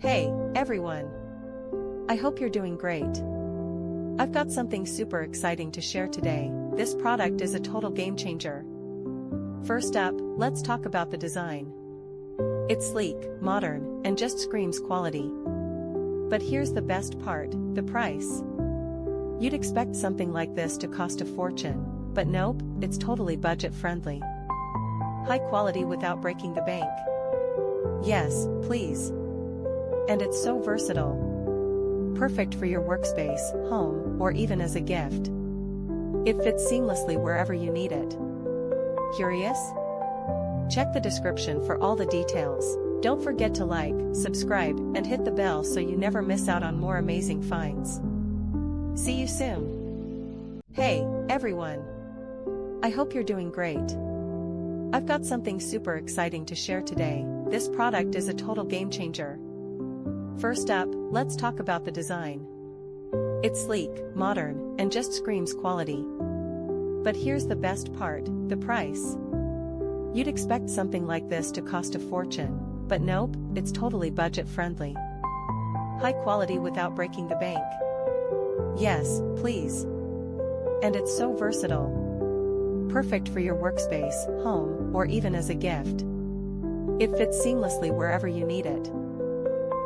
Hey, everyone! I hope you're doing great. I've got something super exciting to share today. This product is a total game changer. First up, let's talk about the design. It's sleek, modern, and just screams quality. But here's the best part, the price. You'd expect something like this to cost a fortune, but nope, it's totally budget-friendly. High quality without breaking the bank. Yes, please. And it's so versatile. Perfect for your workspace, home, or even as a gift. It fits seamlessly wherever you need it. Curious? Check the description for all the details. Don't forget to like, subscribe, and hit the bell so you never miss out on more amazing finds. See you soon. Hey, everyone! I hope you're doing great. I've got something super exciting to share today. This product is a total game changer. First up, let's talk about the design. It's sleek, modern, and just screams quality. But here's the best part, the price. You'd expect something like this to cost a fortune, but nope, it's totally budget-friendly. High quality without breaking the bank. Yes, please. And it's so versatile. Perfect for your workspace, home, or even as a gift. It fits seamlessly wherever you need it.